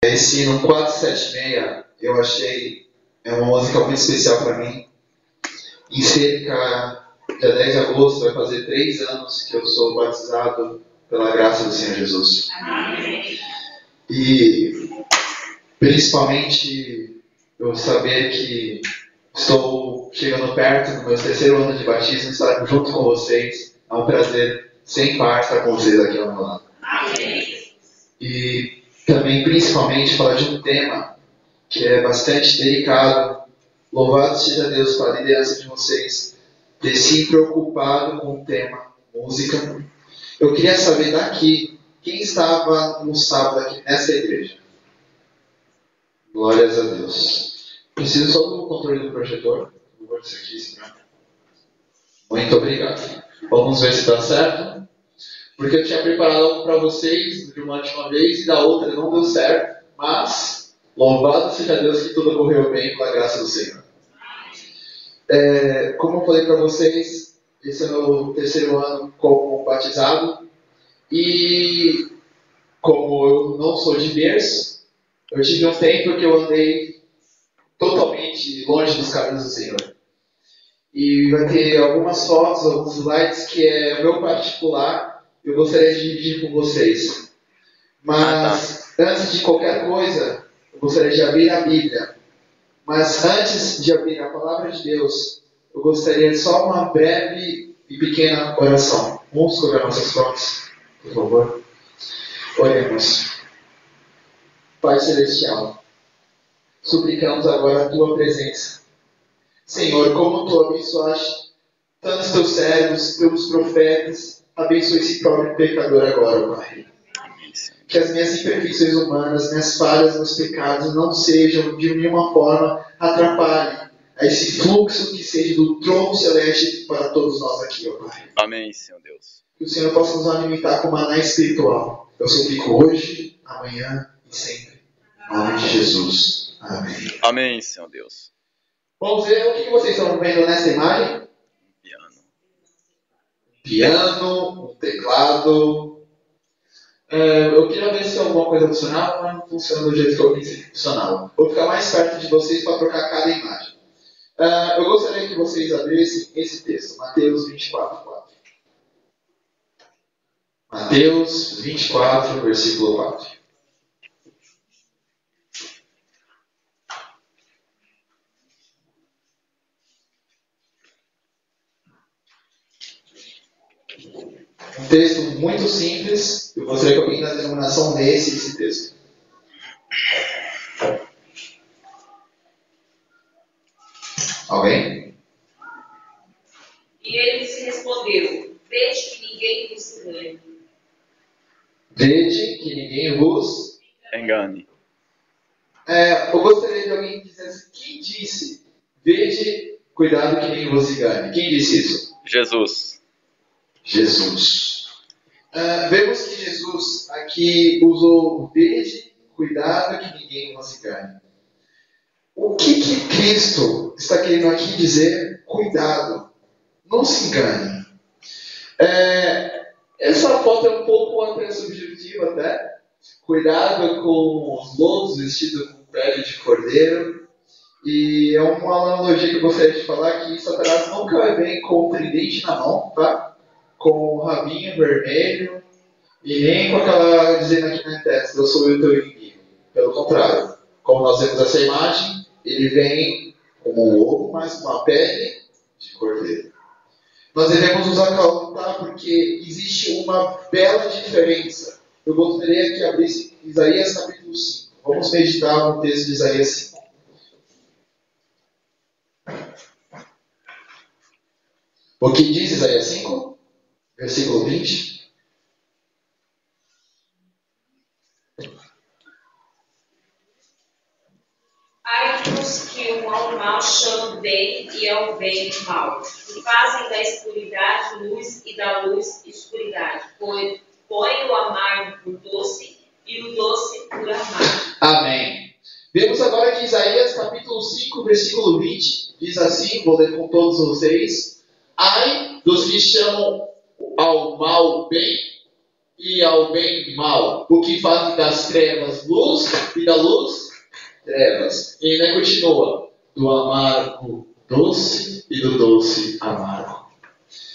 Esse no 476 eu achei uma música muito especial para mim. Em cerca dia 10 de agosto vai fazer 3 anos que eu sou batizado pela graça do Senhor Jesus. Amém. E principalmente eu saber que estou chegando perto do meu 3º ano de batismo, estar junto com vocês. É um prazer sem par estar com vocês aqui ao meu lado. Amém. E também, principalmente, falar de um tema que é bastante delicado. Louvado seja Deus pela liderança de vocês, ter se preocupado com o tema música. Eu queria saber daqui, quem estava no sábado aqui nessa igreja? Glórias a Deus. Preciso só do controle do projetor. Vou isso aqui, senão. Muito obrigado. Vamos ver se está certo. Porque eu tinha preparado algo para vocês de uma última vez e da outra não deu certo. Mas, louvado seja Deus que tudo correu bem pela graça do Senhor. Como eu falei para vocês, esse é o meu 3º ano como batizado. E como eu não sou de berço, eu tive um tempo que eu andei totalmente longe dos caminhos do Senhor. E vai ter algumas fotos, alguns slides que é o meu particular. Eu gostaria de dividir com vocês. Mas antes de qualquer coisa, eu gostaria de abrir a Bíblia. Mas antes de abrir a palavra de Deus, eu gostaria de só uma breve e pequena oração. Vamos cobrar nossas frontes, por favor. Oremos. Pai Celestial, suplicamos agora a Tua presença. Senhor, como Tu abençoaste tantos Teus servos, Teus profetas, abençoe esse próprio pecador agora, Pai. Que as minhas imperfeições humanas, minhas falhas, meus pecados não sejam de nenhuma forma atrapalhem a esse fluxo que seja do trono celeste para todos nós aqui, ó Pai. Amém, Senhor Deus. Que o Senhor possa nos alimentar com maná espiritual. Eu suplico hoje, amanhã e sempre. Em nome de Jesus. Amém. Amém, Senhor Deus. Vamos ver o que vocês estão vendo nessa imagem. Piano, um teclado. Eu queria ver se alguma coisa funcionava, mas não funciona do jeito que eu pensei que funcionava. Vou ficar mais perto de vocês para trocar cada imagem. Eu gostaria que vocês abrissem esse texto, Mateus 24:4. Mateus 24, versículo 4. Um texto muito simples. Eu gostaria que alguém da denominação lesse esse texto. Alguém? E ele lhes respondeu: Vede que ninguém vos engane. Vede que ninguém vos engane. Eu gostaria de alguém que dissesse: quem disse? Vede, cuidado que ninguém vos engane. Quem disse isso? Jesus. Jesus. Vemos que Jesus aqui usou vede, cuidado que ninguém vos engane. O que Cristo está querendo aqui dizer? Cuidado, não se engane. Essa foto é um pouco até subjetiva, até. Cuidado com os lobos vestidos com pele de cordeiro. E é uma analogia que eu gostaria de falar que Satanás nunca vem com o tridente na mão, tá? Com o rabinho vermelho e nem com aquela dizendo aqui na testa, eu sou o teu inimigo. Pelo contrário, como nós vemos essa imagem, ele vem como um lobo, mas com uma pele de cordeiro. Nós devemos nos acalmar porque existe uma bela diferença. Eu gostaria que abrisse Isaías capítulo 5. Vamos meditar no texto de Isaías 5. O que diz Isaías 5? Versículo 20. Ai dos que o mal chamam bem e ao bem mal, que fazem da escuridade luz e da luz escuridade. Põe o amargo por doce e o doce por amargo. Amém. Vemos agora que Isaías capítulo 5, versículo 20, diz assim, vou ler com todos vocês: ai dos que chamam ao mal bem e ao bem mal. O que fazem das trevas luz e da luz trevas. E ainda continua. Do amargo doce e do doce amargo.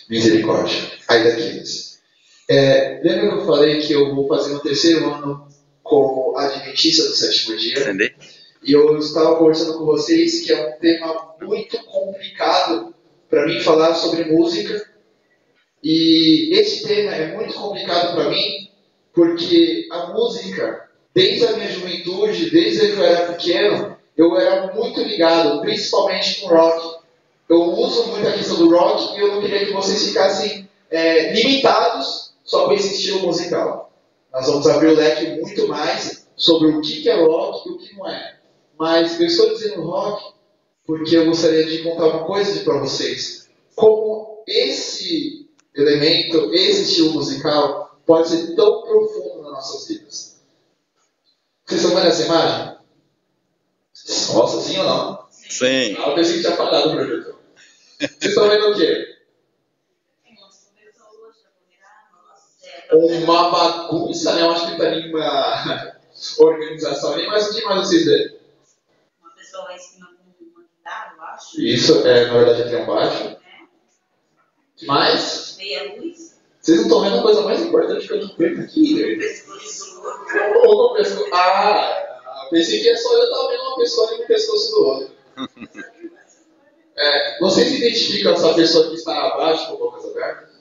Misericórdia. Ai daqueles. Lembra que eu falei que eu vou fazer no terceiro ano como adventista do sétimo dia? Entender? E eu estava conversando com vocês que é um tema muito complicado para mim falar sobre música. E esse tema é muito complicado para mim porque a música, desde a minha juventude, desde que eu era pequeno, eu era muito ligado, principalmente com rock. Eu uso muito a questão do rock e eu não queria que vocês ficassem limitados só com esse estilo musical. Nós vamos abrir o leque muito mais sobre o que é rock e o que não é. Mas eu estou dizendo rock porque eu gostaria de contar uma coisa para vocês. Como esse elemento, esse estilo musical pode ser tão profundo nas nossas vidas. Vocês estão vendo essa imagem? Nossa, sim ou não? Sim. Eu pensei que tinha apagado o projetor. Vocês estão vendo o quê? Uma bagunça, né? Eu acho que está em uma organização ali, mas o que mais vocês veem? Uma pessoa lá em cima com uma guitarra, eu acho. Isso, na verdade, aqui é um baixo. O que mais? Meia luz. Vocês não estão vendo a coisa mais importante que eu estou vendo aqui, né? Pescoço do outro. Pensei que só eu estava vendo uma pessoa ali no pescoço do outro. Vocês identificam essa pessoa que está abaixo com bocas abertas?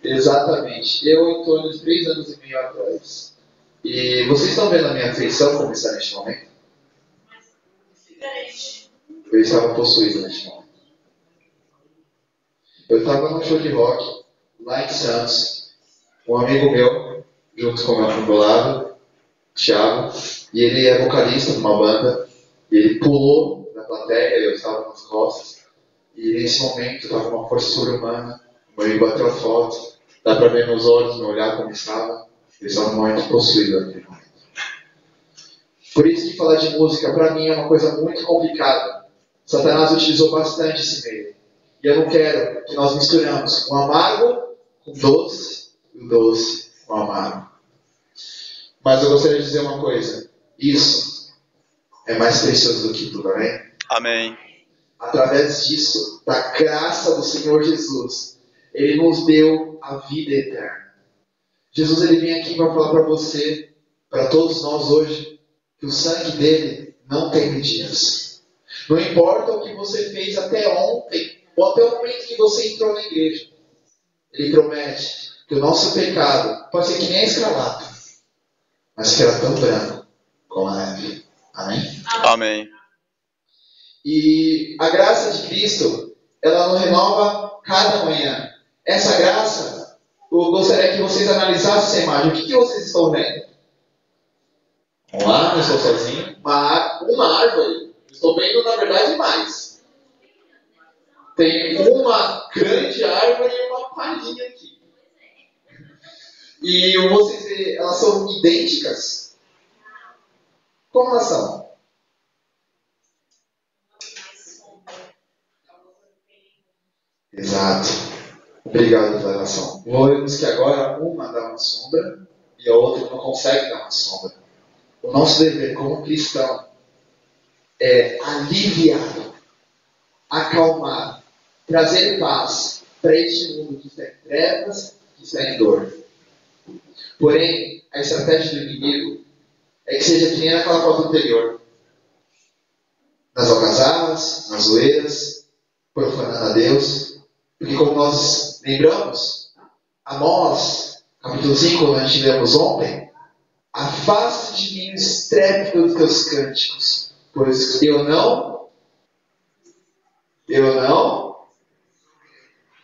Exatamente. Eu, em torno de 3 anos e meio atrás. E vocês estão vendo a minha afeição como está neste momento? Eu estava possuído neste momento. Eu estava num show de rock, lá em Santos. Um amigo meu, junto com o meu fundolado, Thiago, e ele é vocalista de uma banda. E ele pulou na plateia, eu estava nas costas. E nesse momento, eu estava com uma força sobre-humana. O meu amigo bateu forte. Dá para ver nos olhos, no olhar como estava. Eu estava muito possuído naquele momento. Por isso que falar de música, para mim, é uma coisa muito complicada. Satanás utilizou bastante esse meio. E eu não quero que nós misturamos o amargo com o doce e o doce com o amargo. Mas eu gostaria de dizer uma coisa. Isso é mais precioso do que tudo, amém? Amém. Através disso, da graça do Senhor Jesus, Ele nos deu a vida eterna. Jesus, Ele vem aqui para falar para você, para todos nós hoje, que o sangue dele não tem medidas. Não importa o que você fez até ontem, ou até o momento que você entrou na igreja. Ele promete que o nosso pecado pode ser que nem a escarlata, mas que era tão branco como a neve. Amém? Amém. E a graça de Cristo, ela nos renova cada manhã. Essa graça, eu gostaria que vocês analisassem essa imagem. O que vocês estão vendo? Vamos lá, não estou sozinho. Uma árvore. Estou vendo, na verdade, mais. Tem uma grande árvore e uma palhinha aqui. E vocês veem, elas são idênticas? Como elas são? Exato. Obrigado pela relação. Vemos que agora uma dá uma sombra e a outra não consegue dar uma sombra. O nosso dever como cristão é aliviar, acalmar, trazer paz para este mundo que está em trevas, que está em dor. Porém, a estratégia do inimigo é que seja que nem naquela foto anterior. Nas alcazaras, nas zoeiras, profanando a Deus. Porque como nós lembramos, Amós, capítulo 5, onde nós tivemos ontem, afaste de mim o estrépito dos teus cânticos, pois eu não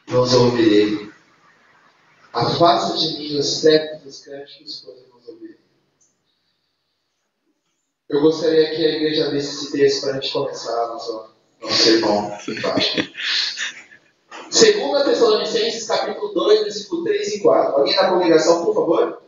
os ouvirei. Afasta de mim o estrépito dos cânticos, pois eu não os ouvirei. Eu gostaria que a igreja desse esse texto para a gente começar nosso sermão. 2 Tessalonicenses, capítulo 2, versículo 3 e 4. Alguém da congregação, por favor?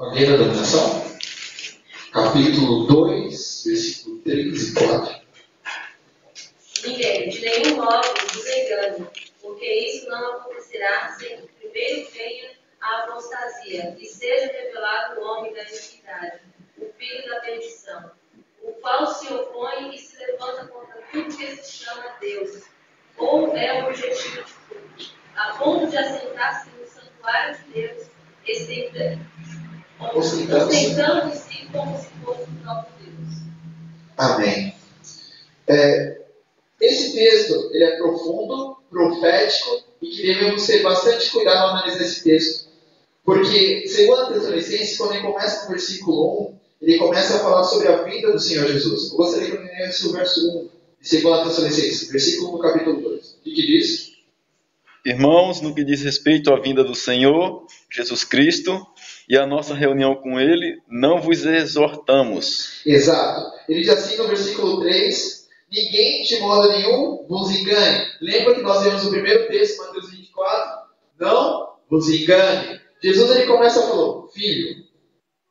Alguém da dominação? Capítulo 2, versículo 3 e 4. Ninguém, de nenhum modo, vos engane, porque isso não acontecerá sem que primeiro venha a apostasia e seja revelado o homem da iniquidade, o filho da perdição, o qual se opõe e se levanta contra tudo que se chama Deus, ou é o objetivo de tudo, a ponto de assentar-se no santuário de Deus, ostentando-se como se fosse o próprio Deus. Amém. Esse texto ele é profundo, profético e que devemos ter bastante cuidado ao analisar esse texto. Porque, segundo a Tessalonicenses, quando ele começa no versículo 1, ele começa a falar sobre a vida do Senhor Jesus. Eu gostaria que eu lesse o verso 1 de 2 Tessalonicenses, versículo 1 do capítulo 2. O que diz? Irmãos, no que diz respeito à vinda do Senhor, Jesus Cristo, e a nossa reunião com Ele, não vos exortamos. Exato. Ele diz assim no versículo 3, ninguém de modo nenhum vos engane. Lembra que nós lemos o primeiro texto, Mateus 24? Não vos engane. Jesus ele começa falando, filho,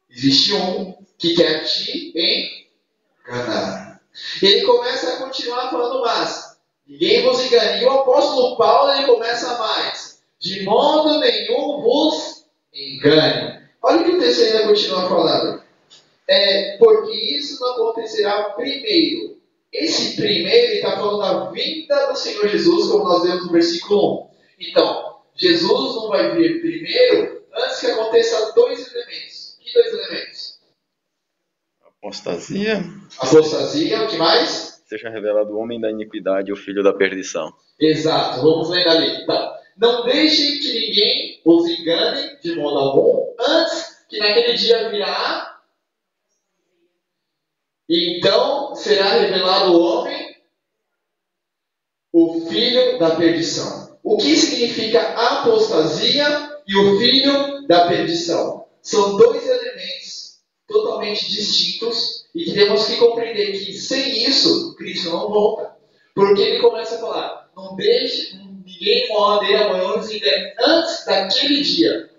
existe um que quer te enganar. Ele começa a continuar falando mais, ninguém vos engane. E o apóstolo Paulo ele começa mais, de modo nenhum vos engane. Olha o que o texto ainda continua falando. Porque isso não acontecerá primeiro. Esse primeiro está falando da vinda do Senhor Jesus, como nós vemos no versículo 1. Então, Jesus não vai vir primeiro antes que aconteça dois elementos. Que dois elementos? Apostasia. Apostasia, o que mais? Seja revelado o homem da iniquidade e o filho da perdição. Exato, vamos lendo ali. Então, não deixem que ninguém os engane de modo algum, antes que naquele dia virá, e então será revelado o homem, o filho da perdição. O que significa apostasia e o filho da perdição? São dois elementos totalmente distintos e que temos que compreender que sem isso, Cristo não volta. Porque ele começa a falar, não deixe ninguém morrer amanhã antes daquele dia.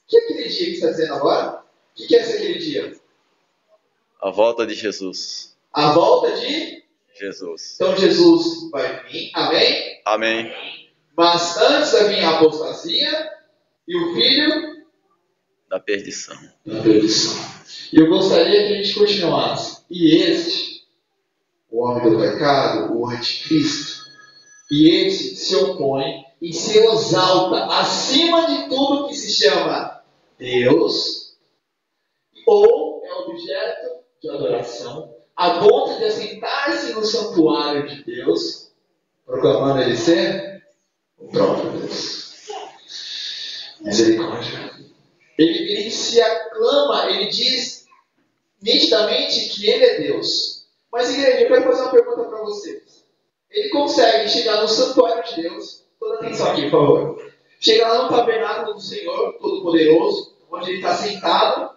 O que é aquele dia que está dizendo agora? O que é esse aquele dia? A volta de Jesus. A volta de Jesus. Então Jesus vai vir, amém? Amém. Mas antes vai vir a apostasia e o filho Da perdição. da perdição. E eu gostaria que a gente continuasse. E este, o homem do pecado, o anticristo, e esse se opõe e se exalta acima de tudo que se chama Deus, ou é objeto de adoração, a ponto de assentar-se no santuário de Deus, proclamando ele ser o próprio Deus. Misericórdia. Ele se aclama, ele diz nitidamente que ele é Deus. Mas, igreja, eu quero fazer uma pergunta para vocês. Ele consegue chegar no santuário de Deus, toda atenção aqui, por favor. Chegar lá no tabernáculo do Senhor Todo-Poderoso, onde ele está sentado.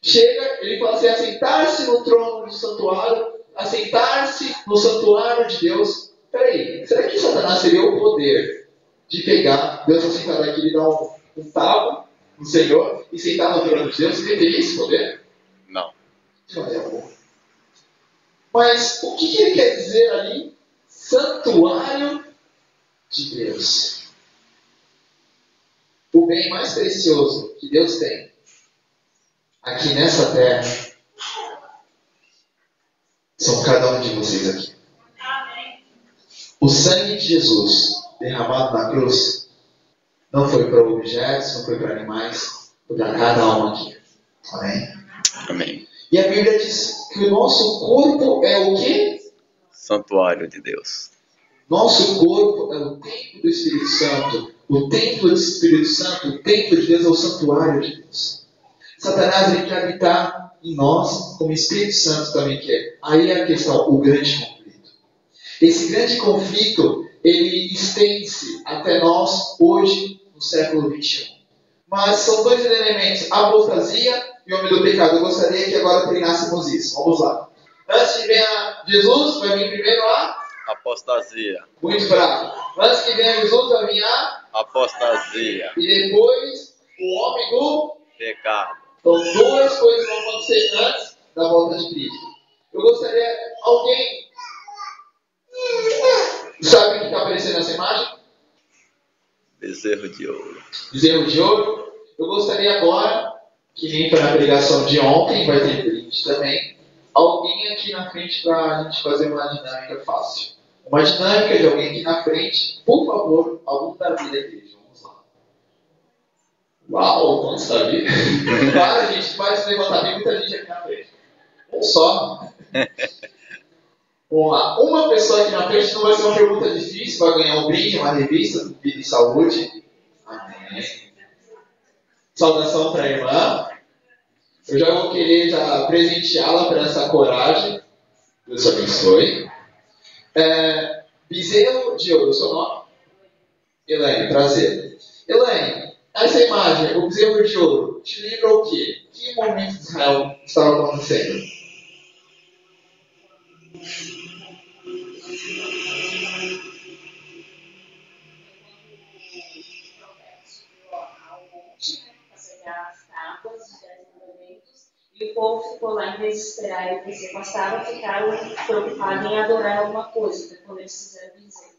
Chega, ele fala assim, assentar-se no trono do santuário, assentar-se no santuário de Deus. Peraí, será que Satanás teria o poder de pegar, Deus está sentado aqui e dar um tapa no Senhor e sentar no trono de Deus? Ele teria esse poder? Não. De maneira alguma. Mas o que ele quer dizer ali? Santuário de Deus. O bem mais precioso que Deus tem aqui nessa terra são cada um de vocês aqui. O sangue de Jesus derramado na cruz não foi para objetos, não foi para animais, foi para cada alma aqui. Amém? Amém. E a Bíblia diz que o nosso corpo é o quê? Santuário de Deus. Nosso corpo é o templo do Espírito Santo. O templo do Espírito Santo, o templo de Deus é o santuário de Deus. Satanás ele quer habitar em nós, como o Espírito Santo também quer. Aí é a questão, o grande conflito. Esse grande conflito, ele estende-se até nós hoje, no século XXI. Mas são dois elementos, a apostasia e o homem do pecado. Eu gostaria que agora treinássemos isso. Vamos lá. Antes de vir Jesus, vai vir primeiro a Apostasia. muito bravo. Antes que venha Jesus, vai vir a Apostasia. e depois o homem do Pecado. Então, duas coisas vão acontecer antes da volta de Cristo. Eu gostaria, alguém sabe o que está aparecendo nessa imagem? Bezerro de ouro. Bezerro de ouro. Eu gostaria agora, que nem foi na pregação de ontem, vai ter brinde também, alguém aqui na frente para a gente fazer uma dinâmica fácil. Uma dinâmica de alguém aqui na frente, por favor, aluno da vida, igreja. Vamos lá. Uau, quantos da vida? Claro, gente, vai se levantar, tem muita gente aqui na frente. Um só. Vamos lá. Uma pessoa aqui na frente, não vai ser uma pergunta difícil, vai ganhar um brinde, uma revista, Vida e Saúde. Amém. Saudação para a irmã. Eu já vou querer já presenteá-la por essa coragem. Deus abençoe. Bezerro de ouro, seu nome? Elaine, prazer. Elaine, essa imagem, o bezerro de ouro, te lembra o quê? Que momento de Israel estava acontecendo? E o povo ficou lá, em vez de esperar ele que se passava, ficaram preocupados em adorar alguma coisa, que quando eles fizeram dizer.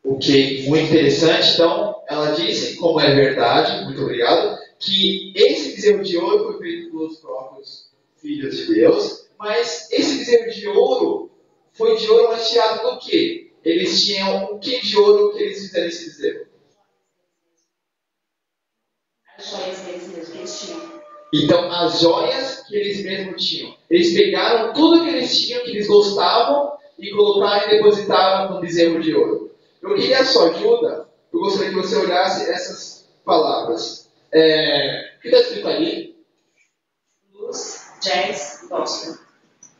Ok, muito interessante. Então, ela disse, como é verdade, muito obrigado, que esse bezerro de ouro foi feito pelos próprios filhos de Deus, mas esse bezerro de ouro foi de ouro, mas tirado do quê? Eles tinham o que de ouro que eles fizeram esse bezerro? As joias deles mesmo que eles tinham. Então, as joias que eles mesmos tinham. Eles pegaram tudo que eles tinham, que eles gostavam, e colocaram e depositaram no bezerro de ouro. Eu queria a sua ajuda. Eu gostaria que você olhasse essas palavras. O que está escrito ali? Blues, jazz e gospel.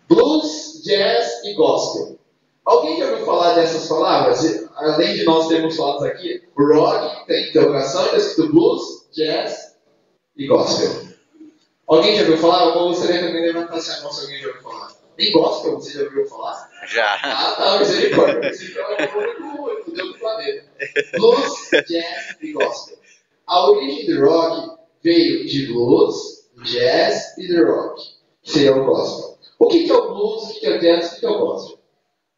Blues, jazz e gospel. Alguém já ouviu falar dessas palavras? Além de nós termos falado aqui, rock, tem interrogação, está escrito blues, jazz e gospel. Alguém já ouviu falar? Eu gostaria também de levantar a mão se alguém já ouviu falar. Nem gospel, você já ouviu falar? Já. Ah, tá, misericórdia. Esse é o Deus do planeta. Blues, jazz e gospel. A origem do rock veio de blues, jazz e do rock, que seria o gospel. O que é o blues, o que é o jazz, o que é o gospel?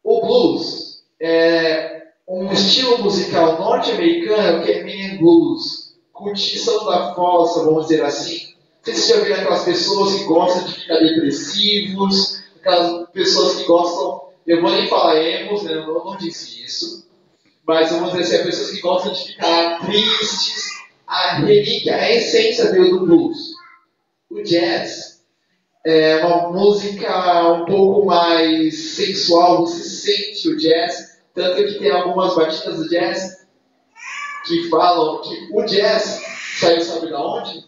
O blues é um estilo musical norte-americano que é meio blues, curtição da fossa, vamos dizer assim. Vocês já viram aquelas pessoas que gostam de ficar depressivos, aquelas pessoas que gostam, eu vou nem falar emos, né? Eu não disse isso, mas vamos dizer assim, pessoas que gostam de ficar tristes. A relíquia, a essência veio do blues. O jazz é uma música um pouco mais sensual, você sente o jazz, tanto que tem algumas batidas do jazz que falam que o jazz saiu, sabe de onde?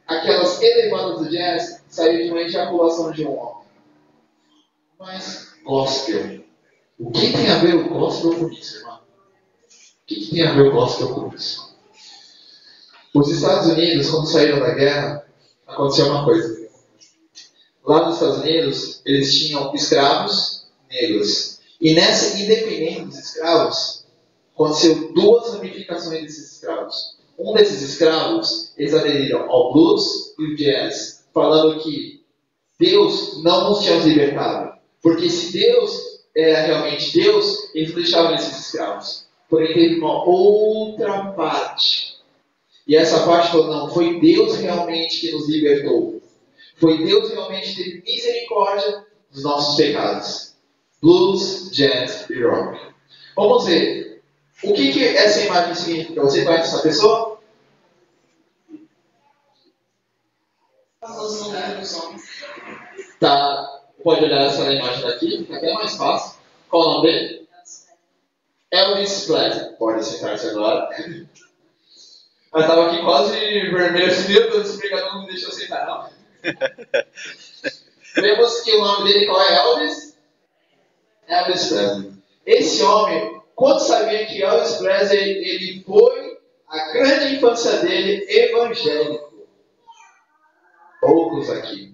Aquelas elevadas do jazz saíram de uma ejaculação de um homem. Mas gospel, o que tem a ver o gospel com isso, irmão? O que tem a ver o gospel com isso? Os Estados Unidos, quando saíram da guerra, aconteceu uma coisa. Lá nos Estados Unidos, eles tinham escravos negros. E nessa independência dos escravos, aconteceu duas ramificações desses escravos. Um desses escravos, eles aderiram ao blues e o jazz, falando que Deus não nos tinha libertado. Porque se Deus era realmente Deus, eles não deixavam esses escravos. Porém, teve uma outra parte. E essa parte falou, não, foi Deus realmente que nos libertou. Foi Deus realmente que teve misericórdia dos nossos pecados. Blues, jazz e rock. Vamos ver. O que essa imagem significa? Você conhece essa pessoa? O famoso número dos homens. Tá. Pode olhar essa imagem daqui, fica até mais fácil. Qual o nome dele? Elvis Presley. Pode sentar-se agora. Mas estava aqui quase vermelho assim, meu Deus, esse pregador não me deixou sentar, não. Vemos que o nome dele qual é Elvis? Elvis Presley. Esse homem, quantos sabiam que Elvis Presley, ele foi, a grande infância dele, evangélico? Poucos aqui.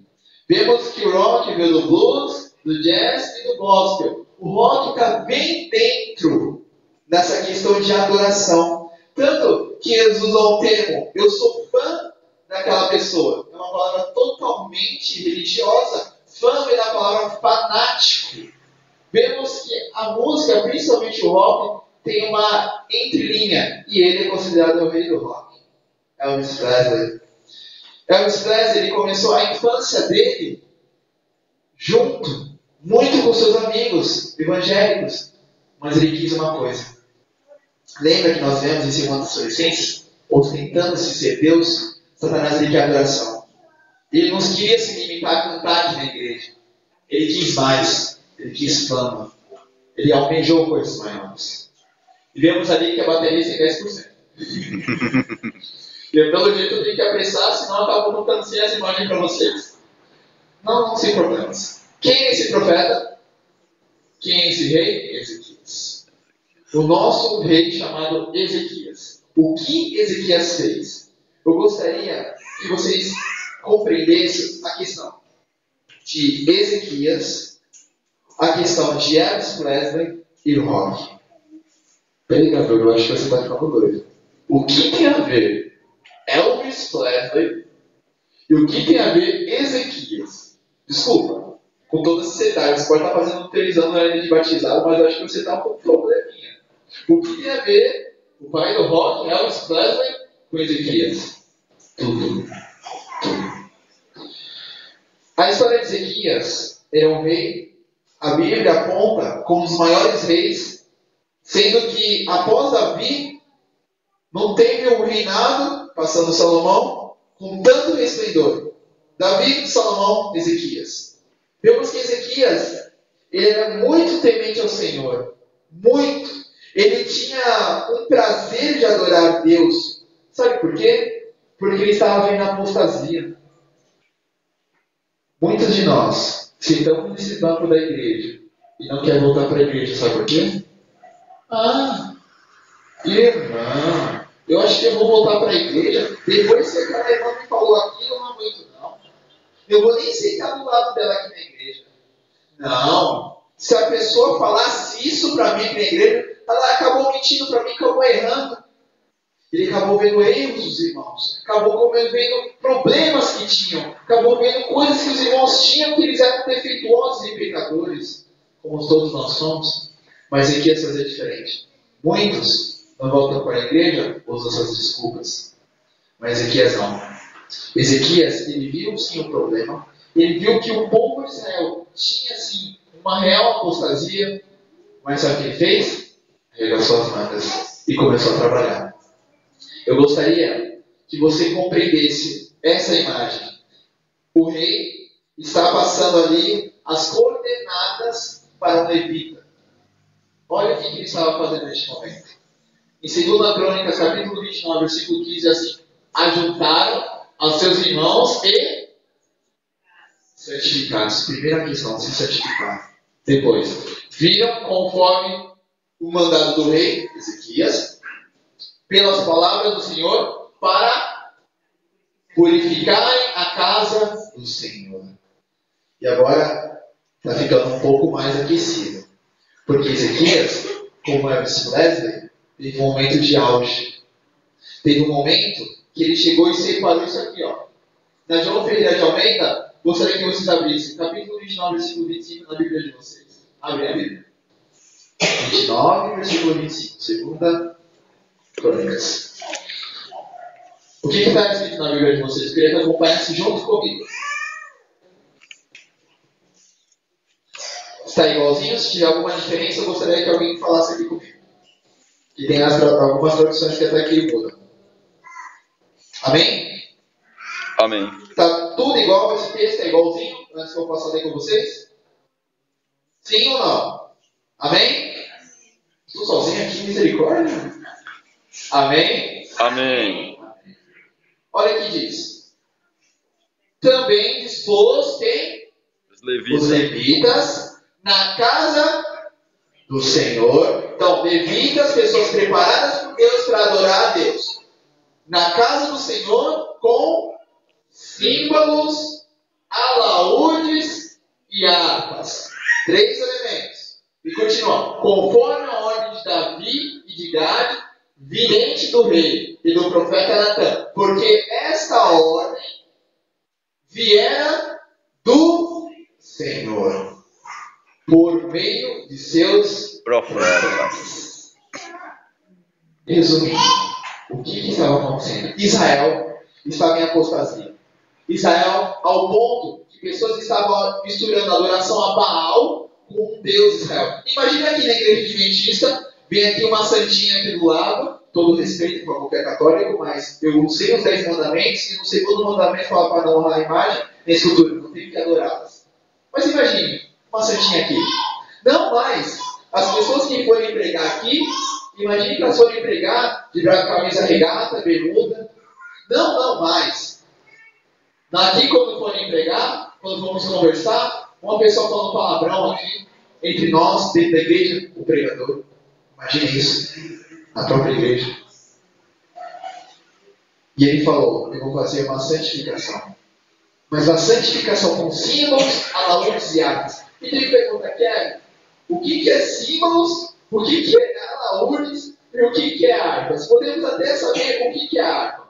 Vemos que o rock veio do blues, do jazz e do gospel. O rock está bem dentro dessa questão de adoração. Tanto que eles usam o termo, eu sou fã daquela pessoa. É uma palavra totalmente religiosa. Fã vem da palavra fanático. Vemos que a música, principalmente o rock, tem uma entrelinha. E ele é considerado o rei do rock. Elvis Presley. Elvis Presley, ele começou a infância dele junto, muito com seus amigos evangélicos. Mas ele quis uma coisa. Lembra que nós vemos em 2 Tessalonicenses, ostentando-se ser Deus, Satanás ele quer adoração. Ele não queria se limitar a cantar aqui na igreja. Ele quis mais. Ele quis fama. Ele almejou coisas maiores. E vemos ali que a bateria tem 10%. E pelo jeito eu tenho que apressar, senão eu acabo botando sem as imagens para vocês. Não, sem problemas. Quem é esse profeta? Quem é esse rei? Ezequias. O nosso rei chamado Ezequias. O que Ezequias fez? Eu gostaria que vocês compreendessem a questão de Ezequias, a questão de Elvis Presley e o rock. Peraí, Gabriel, eu acho que você está ficando doido. O que tem a ver Elvis Presley e o que tem a ver Ezequias? Desculpa, com toda sinceridade, você pode estar fazendo utilizando a linha de batizado, mas eu acho que você está com probleminha. O que tem a ver o pai do rock, Elvis Presley, com Ezequias? Tudo. A história de Ezequias é um rei, a Bíblia aponta como um dos maiores reis, sendo que após Davi, não teve um reinado, passando Salomão, com tanto esplendor. Davi, Salomão, Ezequias. Vemos que Ezequias, ele era muito temente ao Senhor. Muito. Ele tinha um prazer de adorar a Deus. Sabe por quê? Porque ele estava vendo a apostasia. Muitos de nós sentamos nesse banco da igreja e não quer voltar para a igreja. Sabe por quê? Irmã, eu acho que eu vou voltar para a igreja. Depois que aquela irmã me falou aquilo, eu não aguento não. Eu vou nem sentar do lado dela aqui na igreja. Não. Se a pessoa falasse isso para mim na igreja, ela acabou mentindo para mim, acabou errando. Ele acabou vendo erros dos irmãos. Acabou vendo problemas que tinham. Acabou vendo coisas que os irmãos tinham, que eles eram defeituosos e pecadores. Como todos nós somos. Mas Ezequias fazia diferente. Muitos não voltam para a igreja, usam essas desculpas. Mas Ezequias não. Ezequias, ele viu sim o problema. Ele viu que o povo de Israel tinha sim uma real apostasia. Mas sabe o que ele fez? Arregaçou as mangas e começou a trabalhar. Eu gostaria que você compreendesse essa imagem. O rei está passando ali as coordenadas para um levita. Olha o que ele estava fazendo neste momento. Em 2 Crônicas, capítulo 29, versículo 15, assim: ajuntaram aos seus irmãos e certificados. Primeira questão, se certificar. Depois, viram conforme o mandado do rei, Ezequias, pelas palavras do Senhor, para purificarem a casa do Senhor. E agora está ficando um pouco mais aquecido. Porque Ezequias, como Elvis Presley, teve um momento de auge. Teve um momento que ele chegou e separou isso aqui, ó. Na João Ferreira de Almeida, gostaria que vocês abrissem capítulo 29, versículo 25 na Bíblia de vocês. Abre a Bíblia. 29, versículo 25. Segunda Crônicas. O que está escrito na Bíblia de vocês? Eu queria que acompanhasse junto comigo. Está igualzinho? Se tiver alguma diferença, eu gostaria que alguém falasse aqui comigo. Que tem algumas traduções que até aqui mudam. Amém? Amém. Está tudo igual? Esse texto é igualzinho? Antes que eu possa ler com vocês? Sim ou não? Amém? Estou sozinho aqui, misericórdia? Amém? Amém. Olha o que diz. Também dispôs quem? Os levitas na casa do Senhor. Então, levitas, pessoas preparadas por Deus para adorar a Deus. Na casa do Senhor com símbolos, alaúdes e harpas. 3 elementos. E continua. Conforme a ordem de Davi e de Gade, vidente do rei e do profeta Natã, porque esta ordem viera do Senhor, por meio de seus Profetas. Resumindo, o que estava acontecendo? Israel estava em apostasia. Israel, ao ponto que pessoas estavam misturando a adoração a Baal com o Deus Israel. Imagina aqui na igreja adventista, vem aqui uma santinha aqui do lado, todo respeito para qualquer católico, mas eu sei os 10 mandamentos, e no segundo mandamento fala para não honrar a imagem, nem escultura, não tem que adorá-las. Mas imagine, uma santinha aqui. Não mais, as pessoas que forem pregar aqui, imagine que elas forem pregar de camisa regata, bermuda. Não mais. Aqui, quando forem pregar, quando vamos conversar, uma pessoa falando palavrão aqui, entre nós, dentro da igreja, o pregador. Imagine isso, na própria igreja. E ele falou, eu vou fazer uma santificação. Mas a santificação com símbolos, alaúdes e harpas. E ele pergunta, Kelly, o que é símbolos, o que é alaúdes e o que é harpas? Podemos até saber o que é harpa.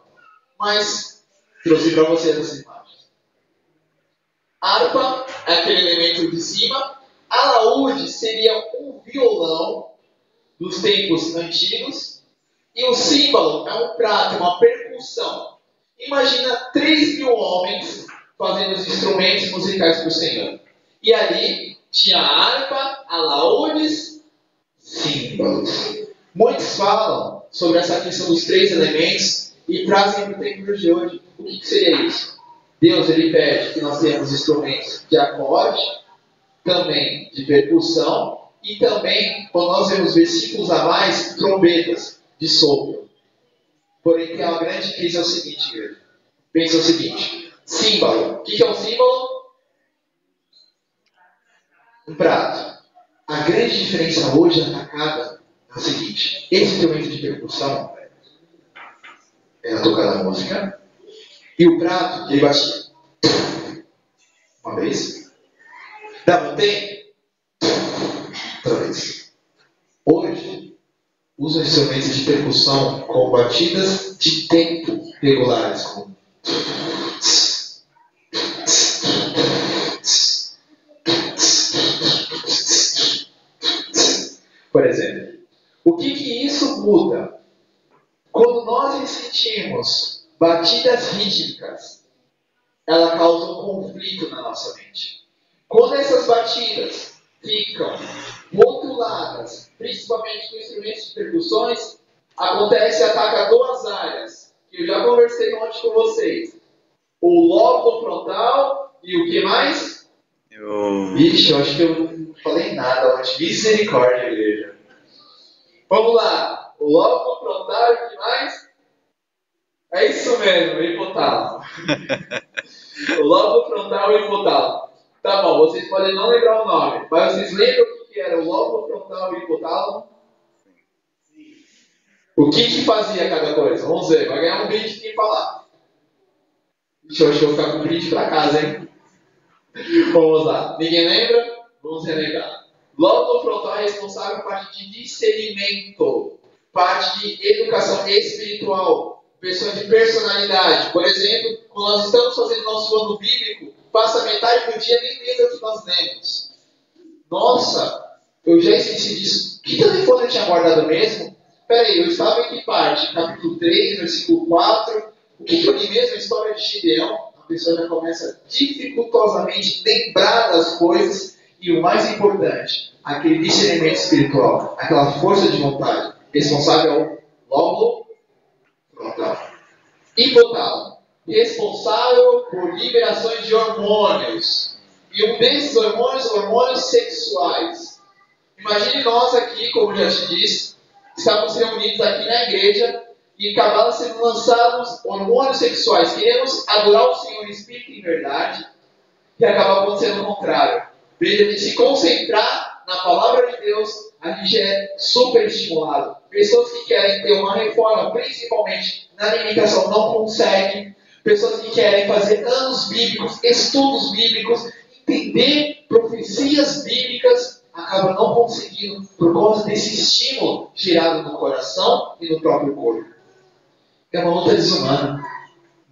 Mas trouxe para vocês as imagens. Harpa é aquele elemento de cima. Alaúde seria um violão dos tempos antigos. E o símbolo é um prato, uma percussão. Imagina 3.000 homens fazendo os instrumentos musicais para o Senhor. E ali tinha harpa, alaúdes, símbolos. Muitos falam sobre essa questão dos 3 elementos e trazem para o templo de hoje. O que seria isso? Deus ele pede que nós tenhamos instrumentos de acorde, também de percussão, e também, quando nós vemos versículos a mais, trombetas de sopro. Porém, que é uma grande crise é o seguinte, igreja. Pensa o seguinte, símbolo. O que é um símbolo? Um prato. A grande diferença hoje atacada é o seguinte, esse instrumento de percussão era tocar a música, e o prato, ele batia. Uma vez. Dava um tempo. Outra vez. Hoje, usam instrumentos de percussão com batidas de tempo regulares. Como por exemplo. O que isso muda? Quando nós sentimos batidas rítmicas, ela causa um conflito na nossa mente. Quando essas batidas ficam rotuladas, principalmente com instrumentos de percussões, acontece ataca 2 áreas, que eu já conversei ontem com vocês. O lóbulo frontal e o que mais? Vixe, eu acho que eu não falei nada ontem. Misericórdia, igreja. Vamos lá. O lóbulo frontal e o que mais? É isso mesmo, o hipotálamo. O lóbulo frontal e o hipotálamo. Tá bom, vocês podem não lembrar o nome, mas vocês lembram o que era o lóbulo frontal e o hipotálamo? O que fazia cada coisa? Vamos ver, vai ganhar um brinde de quem falar. Deixa eu ficar com o brinde pra casa, hein? Vamos lá. Ninguém lembra? Vamos relembrar. Lóbulo frontal é responsável por parte de discernimento, parte de educação espiritual, questão de personalidade. Por exemplo, quando nós estamos fazendo nosso ano bíblico, passa metade do dia nem lembra o que nós lemos. Nossa, eu já esqueci disso. Que telefone eu tinha guardado mesmo? Peraí, eu estava em que parte? Capítulo 3, versículo 4. O que eu li mesmo? A história de Gideão. A pessoa já começa dificultosamente a lembrar das coisas. E o mais importante, aquele discernimento espiritual, aquela força de vontade, responsável é o lóbulo frontal. Hipotálamo, responsável por liberações de hormônios. E um desses hormônios sexuais. Imagine nós aqui, como já te disse, estamos reunidos aqui na igreja e acabaram sendo lançados hormônios sexuais. Queremos adorar o Senhor em espírito e em verdade, e acaba acontecendo o contrário. Veja, de se concentrar na palavra de Deus, a gente é super estimulado. Pessoas que querem ter uma reforma, principalmente na alimentação, não conseguem. Pessoas que querem fazer anos bíblicos, estudos bíblicos, entender profecias bíblicas, acaba não conseguindo por causa desse estímulo gerado no coração e no próprio corpo. É uma luta desumana.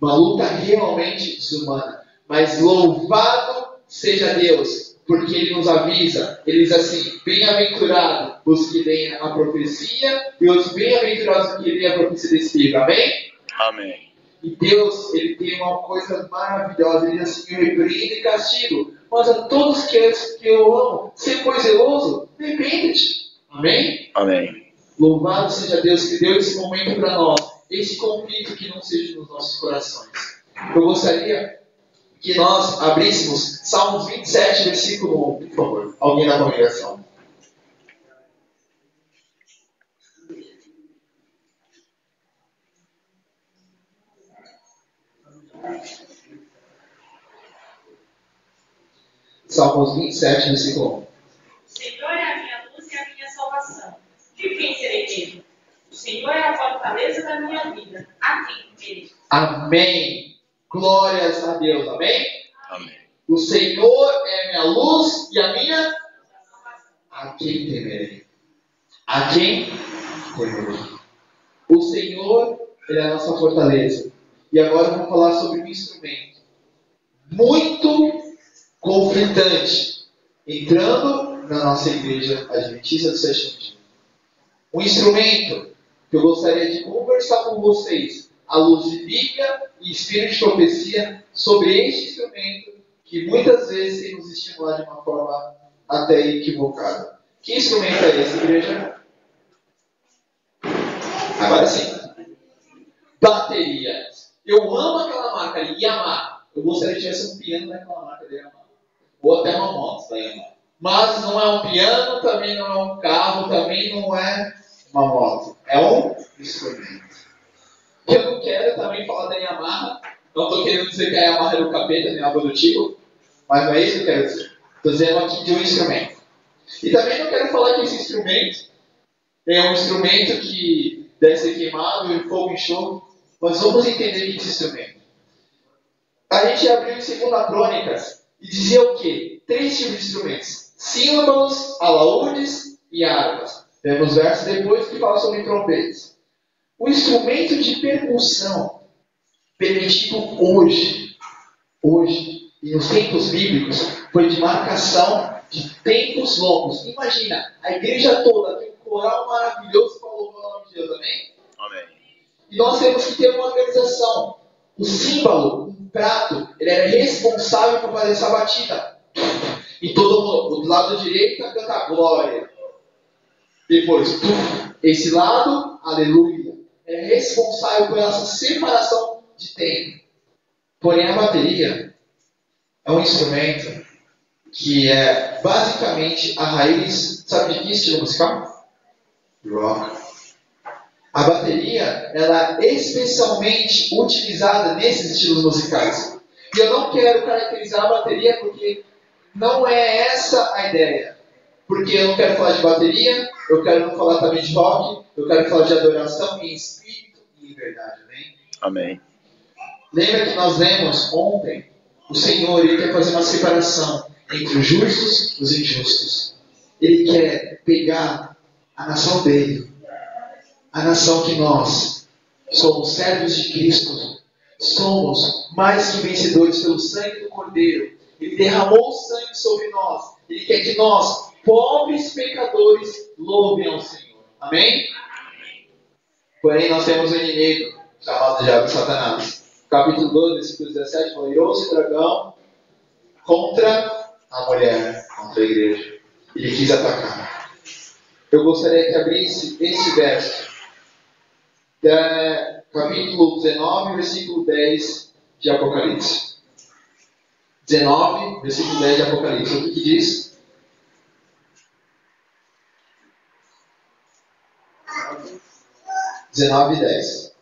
Uma luta realmente desumana. Mas louvado seja Deus, porque Ele nos avisa. Ele diz assim: bem-aventurados os que leem a profecia e os bem-aventurados os que leem a profecia desse livro. Amém? Amém. E Deus, Ele tem uma coisa maravilhosa. Ele diz assim: eu repreendo e castigo. Mas a todos que eu amo, ser pois zeloso, arrepende-te. Amém? Amém. Louvado seja Deus que deu esse momento para nós. Esse conflito que não seja nos nossos corações. Eu gostaria que nós abríssemos Salmos 27, versículo 1, por favor. Alguém da congregação. Salmos 27, versículo 1. O Senhor é a minha luz e a minha salvação. De quem serei medo? O Senhor é a fortaleza da minha vida. A quem temerei? Amém. Glórias a Deus. Amém? Amém. O Senhor é a minha luz e a minha... A quem temerei? A quem temerei? O Senhor, Ele é a nossa fortaleza. E agora vamos falar sobre um instrumento muito conflitante entrando na nossa igreja adventista do sétimo dia. Um instrumento que eu gostaria de conversar com vocês à luz de Bíblia e Espírito de profecia sobre este instrumento que muitas vezes tem nos estimulado de uma forma até equivocada. Que instrumento é esse, igreja? Agora sim. Bateria. Eu amo aquela marca ali, Yamaha. Eu gostaria que tivesse um piano naquela marca da Yamaha. Ou até uma moto da Yamaha. Mas não é um piano, também não é um carro, também não é uma moto. É um instrumento. Eu não quero também falar da Yamaha. Não estou querendo dizer que a Yamaha é do capeta, nem algo do tipo. Mas não é isso que eu quero dizer. Estou dizendo aqui de um instrumento. E também não quero falar que esse instrumento é um instrumento que deve ser queimado e fogo enxofre. Mas vamos entender esse instrumento. A gente abriu em 2 Crônicas e dizia o quê? 3 tipos de instrumentos. Símbolos, alaúdes e harpas. Temos versos depois que falam sobre trombetas. O instrumento de percussão permitido hoje, e nos tempos bíblicos, foi de marcação de tempos longos. Imagina, a igreja toda tem um coral maravilhoso para louvar o nome de Deus, amém? Amém. E nós temos que ter uma organização. O símbolo, um prato, ele era responsável por fazer essa batida. E todo mundo, do lado direito, canta glória. Depois, esse lado, aleluia. É responsável por essa separação de tempo. Porém, a bateria é um instrumento que é basicamente a raiz, sabe de que estilo musical? Rock. A bateria, ela é especialmente utilizada nesses estilos musicais. E eu não quero caracterizar a bateria porque não é essa a ideia. Porque eu não quero falar de bateria, eu quero não falar também de rock, eu quero falar de adoração em espírito e em verdade. Amém? Amém. Lembra que nós lemos ontem? O Senhor, Ele quer fazer uma separação entre os justos e os injustos. Ele quer pegar a nação dele, a nação que nós somos servos de Cristo, somos mais que vencedores pelo sangue do Cordeiro. Ele derramou o sangue sobre nós. Ele quer que nós, pobres pecadores, louvem ao Senhor. Amém? Porém, nós temos um inimigo chamado Diabo, Satanás. Capítulo 12, versículo 17, fala: irou-se o dragão contra a mulher, contra a igreja. Ele quis atacar. Eu gostaria que abrisse esse verso. Capítulo 19, versículo 10 de Apocalipse. 19, versículo 10 de Apocalipse. O que diz? (19 e 10).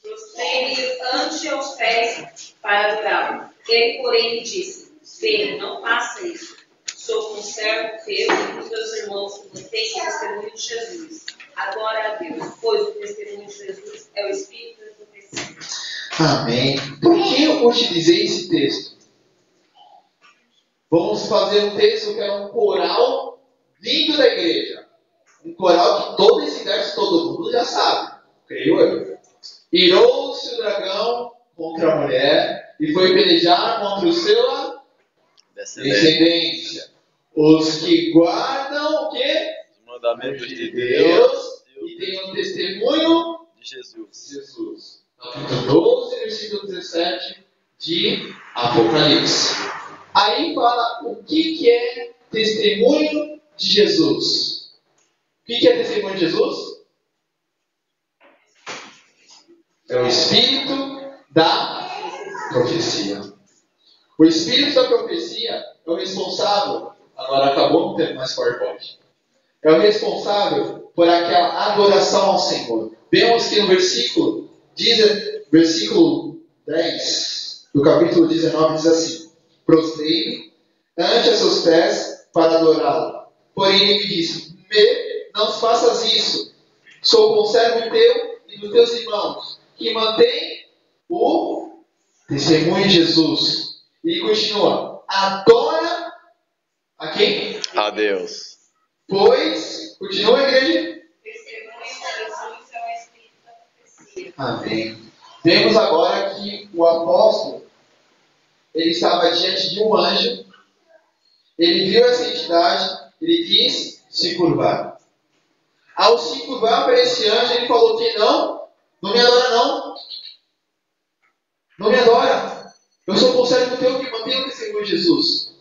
Prostrei-me ante aos pés para adorá-lo. Ele, porém, me disse: Filho, não faça isso. Sou um servo teu e dos teus irmãos que mantêm o testemunho de Jesus. Adora a Deus, pois o testemunho de Jesus é o Espírito da profecia. Amém. Por que eu utilizei esse texto? vamos fazer um texto que é um coral lindo da igreja. Um coral que todo esse verso todo mundo já sabe, creio eu. Irou-se o dragão contra a mulher e foi pelejar contra o seu descendência. Os que guardam o quê? Os mandamentos de Deus e têm o testemunho de Jesus. Jesus. Capítulo 12, versículo 17 de Apocalipse. Aí fala o que é testemunho de Jesus. O que é testemunho de Jesus? É o espírito da profecia. O espírito da profecia é o responsável. Agora acabou, não tem mais PowerPoint. É o responsável por aquela adoração ao Senhor. Vemos que no versículo 10 do capítulo 19 diz assim: prostrei-me ante os seus pés para adorá-lo. Porém ele me disse: não faças isso. Sou conservo teu e dos teus irmãos, que mantém o testemunho de Jesus. E continua: adora a quem? A Deus. Pois, continua a igreja? Testemunho de Jesus é o Espírito da profecia. Amém. Vemos agora que o apóstolo, ele estava diante de um anjo, ele viu essa entidade, ele quis se curvar. Ao se curvar para esse anjo, ele falou que não me adora não. Não me adora. Eu sou conservo teu que mantém o testemunho de Jesus.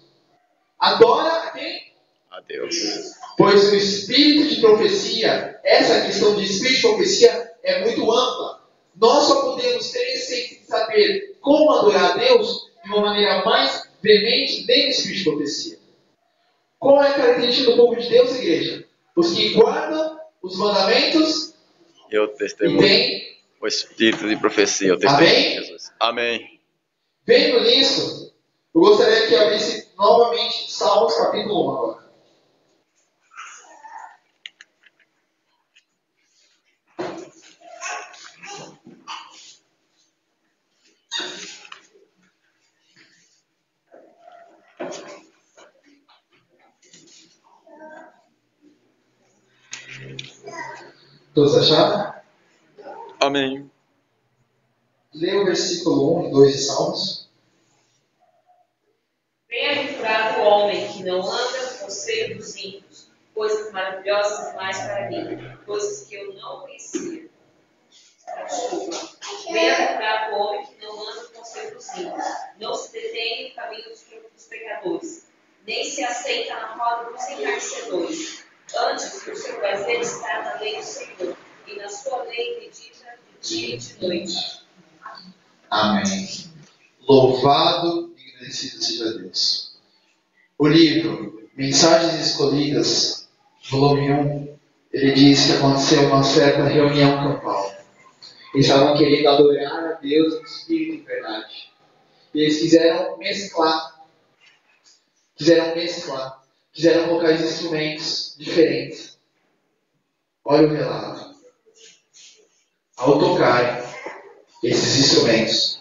Adora a quem? A Deus. Pois o espírito de profecia, essa questão de espírito de profecia é muito ampla. Nós só podemos ter esse saber como adorar a Deus de uma maneira mais veemente dentro do espírito de profecia. Qual é a característica do povo de Deus, igreja? Os que guardam os mandamentos E o e testemunho. têm. O espírito de profecia, o testemunho Amém? de Jesus. Amém. Vendo nisso, eu gostaria que abrisse novamente Salmos capítulo 1 agora. Todos acharam? Amém. Leia o versículo 1 e 2 de Salmos. Bem-aventurado o homem que não anda no conselho dos ímpios, coisas maravilhosas demais para mim, coisas que eu não conhecia. Desculpa. Bem-aventurado o homem que não anda no conselho dos ímpios, não se detém no caminho dos pecadores, nem se aceita na roda dos encarcedores. Antes, o seu prazer está na lei do Senhor, e na sua lei medita de dia e de noite. Amém. Louvado e agradecido seja Deus. O livro Mensagens Escolhidas, volume 1, ele diz que aconteceu uma certa reunião campal. Eles estavam querendo adorar a Deus em espírito e em verdade. E eles quiseram mesclar. Quiseram colocar os instrumentos diferentes. Olha o relato. Ao tocarem esses instrumentos,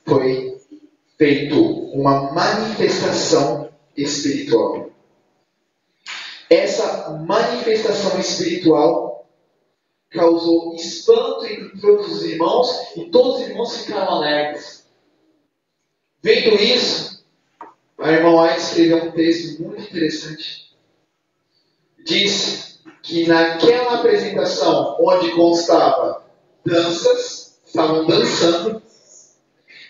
foi feito uma manifestação espiritual. Essa manifestação espiritual causou espanto entre todos os irmãos e todos os irmãos ficaram alegres. Vendo isso, a irmã White escreveu um texto muito interessante. Diz que naquela apresentação onde constava danças, estavam dançando,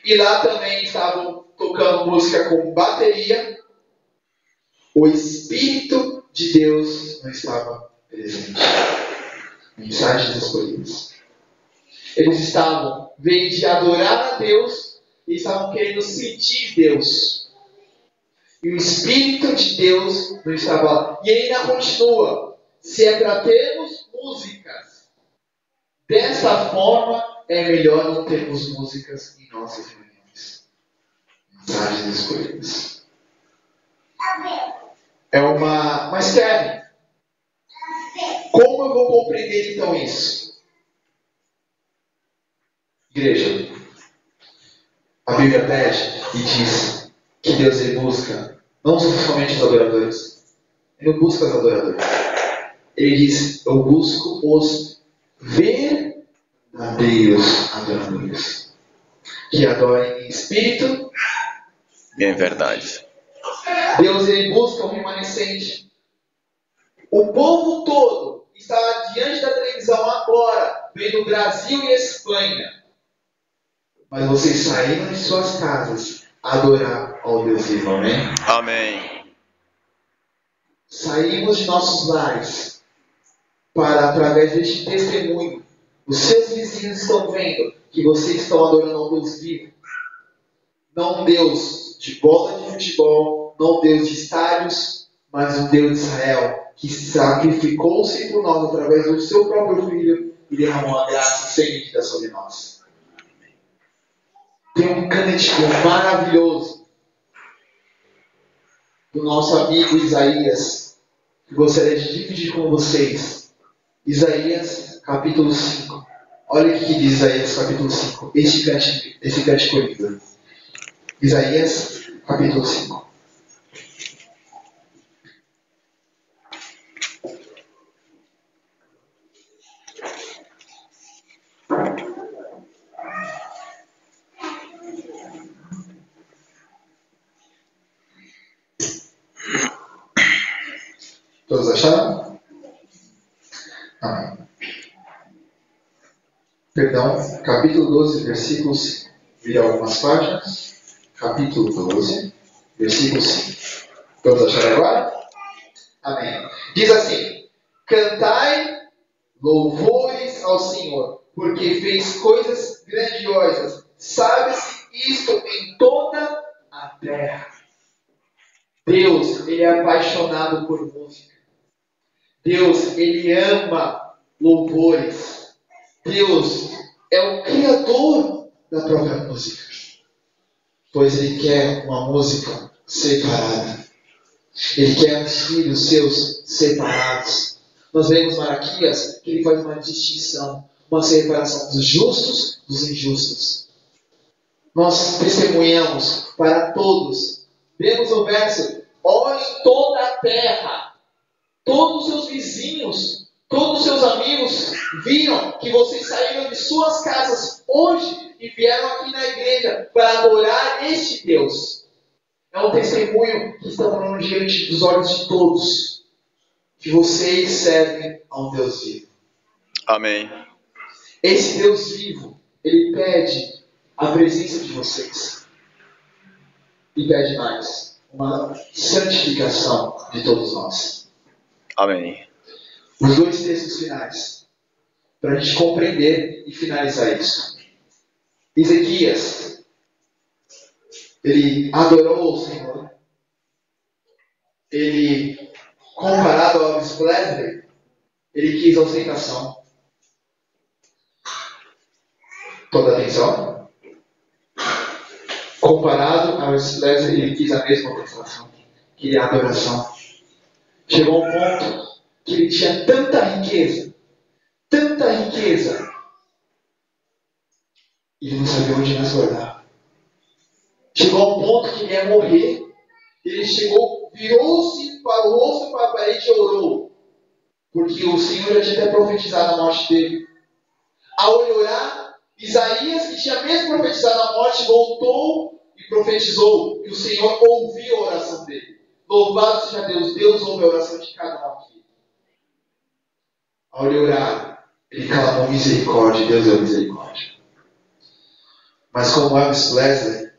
e lá também estavam tocando música com bateria, o Espírito de Deus não estava presente. Mensagens escolhidas. Eles estavam, veio de adorar a Deus, e estavam querendo sentir Deus. E o Espírito de Deus não estava lá. E ainda continua. Se é para termos músicas dessa forma, é melhor não termos músicas em nossas reuniões. Mensagens escolhidas. Mas Kevin, como eu vou compreender então isso? Igreja, a Bíblia pede e diz que que Deus ele busca não somente os adoradores. Ele não busca os adoradores. Ele diz, eu busco os verdadeiros adoradores. Que adorem em espírito E em verdade. Deus ele busca o remanescente. O povo todo está diante da televisão agora, vendo Brasil e Espanha. Mas vocês saíram de suas casas a adorar ao Deus vivo, amém? Amém. Saímos de nossos lares para, através deste testemunho, os seus vizinhos estão vendo que vocês estão adorando ao Deus vivo. Não um Deus de bola de futebol, não um Deus de estádios, mas um Deus de Israel, que sacrificou-se por nós através do seu próprio Filho e derramou a graça sem medida sobre nós. Tem um cântico maravilhoso do nosso amigo Isaías, que gostaria de dividir com vocês. Isaías, capítulo 5. Olha o que diz Isaías, capítulo 5. Esse cântico lindo. Isaías, capítulo 5. Todos acharam? Amém. Perdão, capítulo 12, versículo 5. Vira algumas páginas. Capítulo 12, versículo 5. Todos acharam agora? Amém. Diz assim: cantai louvores ao Senhor, porque fez coisas grandiosas. Sabe-se isto em toda a terra. Deus, ele é apaixonado por música. Deus, ele ama louvores. Deus é o criador da própria música. Pois ele quer uma música separada. Ele quer os filhos seus separados. Nós vemos Malaquias que ele faz uma distinção, uma separação dos justos dos injustos. Nós testemunhamos para todos. Vemos o verso: olhem toda a terra. Todos os seus vizinhos, todos os seus amigos viram que vocês saíram de suas casas hoje e vieram aqui na igreja para adorar este Deus. É um testemunho que está falando diante dos olhos de todos, que vocês servem a um Deus vivo. Amém. Esse Deus vivo, ele pede a presença de vocês. E pede mais, uma santificação de todos nós. Amém. Os dois textos finais, para a gente compreender e finalizar isso. Ezequias, ele adorou o Senhor. Ele, comparado ao Elvis Presley, ele quis ostentação. Toda atenção. Comparado ao Elvis Presley, ele quis a mesma ostentação. Queria a adoração. Chegou a um ponto que ele tinha tanta riqueza, e ele não sabia onde mais guardar. Chegou a um ponto que ele ia morrer. Ele chegou, virou-se para o rosto para a parede e orou, porque o Senhor já tinha até profetizado a morte dele. Ao ele orar, Isaías, que tinha mesmo profetizado a morte, voltou e profetizou, e o Senhor ouviu a oração dele. Louvado seja Deus, Deus ouve a oração de cada um aqui. Ao ele orar, ele clamou misericórdia, Deus deu misericórdia. Mas como Elvis Presley,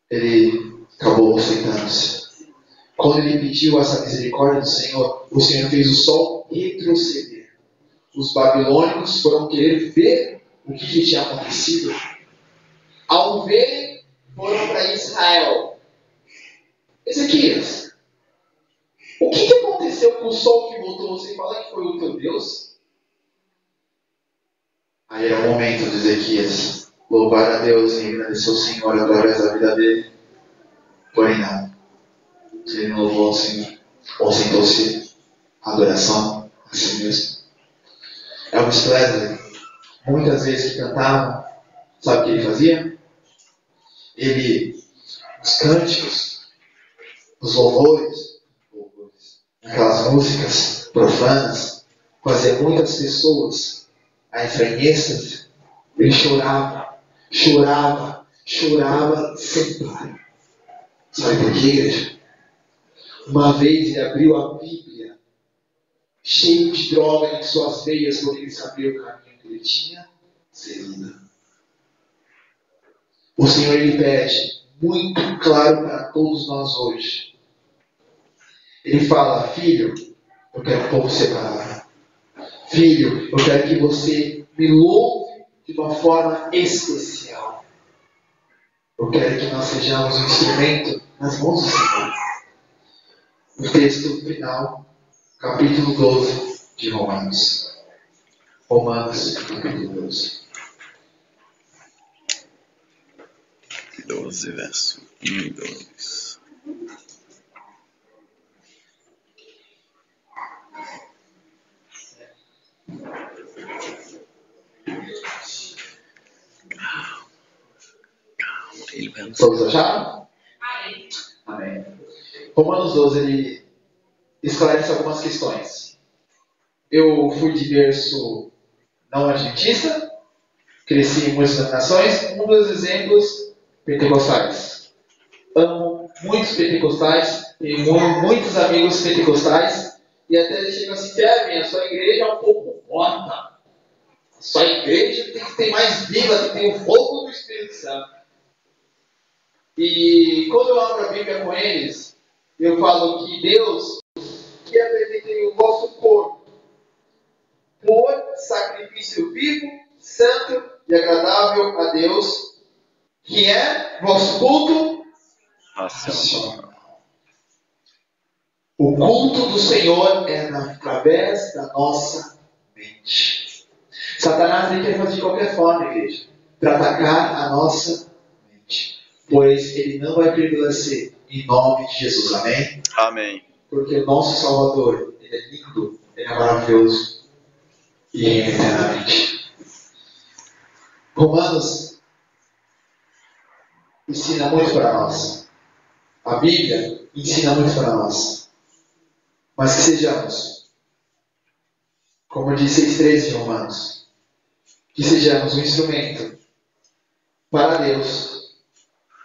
ele acabou ostentando-se. Quando ele pediu essa misericórdia do Senhor, o Senhor fez o sol retroceder. Os babilônicos foram querer ver o que tinha acontecido. Ao verem, foram para Israel. Ezequias, o que aconteceu com o sol que voltou? Você fala que foi o teu Deus? Aí era o momento de Ezequias louvar a Deus e agradecer ao Senhor através da vida dele. Porém não. Ele não louvou ao Senhor. Ostentou-se a adoração a si mesmo. Elvis Presley, muitas vezes que cantava, sabe o que ele fazia? Ele os cânticos, os louvores, aquelas músicas profanas, fazia muitas pessoas a entrar em êxtase. Ele chorava sem parar. Sabe por quê, igreja? Uma vez ele abriu a Bíblia, cheio de droga em suas veias, porque ele sabia o caminho que ele tinha seguido. O Senhor, ele pede, muito claro para todos nós hoje. Ele fala: filho, eu quero um povo separado. Filho, eu quero que você me louve de uma forma especial. Eu quero que nós sejamos um instrumento nas mãos do Senhor. O texto final, capítulo 12 de Romanos. Romanos, capítulo 12. 12, verso 1 e 2. Todos acharam? Amém. Romanos 12, ele esclarece algumas questões. Eu fui de berço não adventista, cresci em muitas denominações. Um dos exemplos, pentecostais. Amo muitos pentecostais, tenho muitos amigos pentecostais, e até eles chegam assim: Kevin, a sua igreja é um pouco morta. A sua igreja tem que ter mais vida, tem que ter o fogo do Espírito Santo. E quando eu abro a Bíblia com eles, eu falo que Deus quer apresentar o vosso corpo por sacrifício vivo, santo e agradável a Deus, que é vosso culto racional. O culto do Senhor é através da nossa mente. Satanás ele quer fazer de qualquer forma, igreja, para atacar a nossa mente. Pois ele não vai prevalecer em nome de Jesus. Amém? Amém. Porque o nosso Salvador, ele é lindo, ele é maravilhoso e é eternamente. Romanos ensina muito para nós. A Bíblia ensina muito para nós. Mas que sejamos, como diz 6,13 de Romanos, que sejamos um instrumento para Deus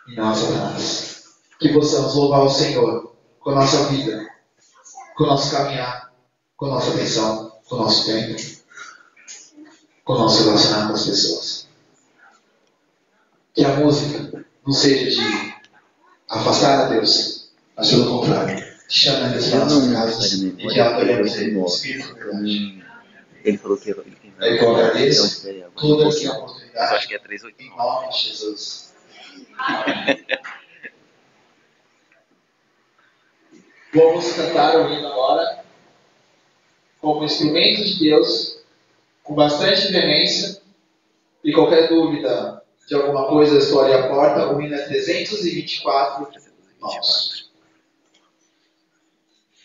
e não a Satanás. Que possamos louvar o Senhor com a nossa vida, com o nosso caminhar, com a nossa atenção, com o nosso tempo, com o nosso relacionamento com as pessoas. Que a música não seja de afastar a Deus, mas pelo contrário, te chama a Deus para nossas casas e que adoremos Ele em espírito e verdade. Ele falou que ele tem. Eu agradeço toda essa Eu oportunidade acho que é 3,8. em nome de Jesus. Vamos cantar o hino agora como instrumento de Deus, com bastante veemência. E qualquer dúvida de alguma coisa, eu estou ali à porta. O hino é 324. Nossa.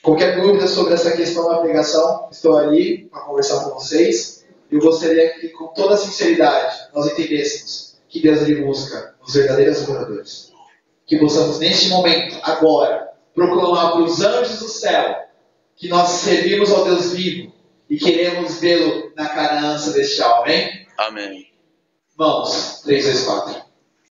Qualquer dúvida sobre essa questão da pregação, estou ali para conversar com vocês. Eu gostaria que, com toda sinceridade, nós entendêssemos que Deus ele busca os verdadeiros adoradores. Que possamos, neste momento, agora, proclamar para os anjos do céu que nós servimos ao Deus vivo e queremos vê-lo na Canaã celestial. Amém? Amém. Vamos, 3, 2, 4.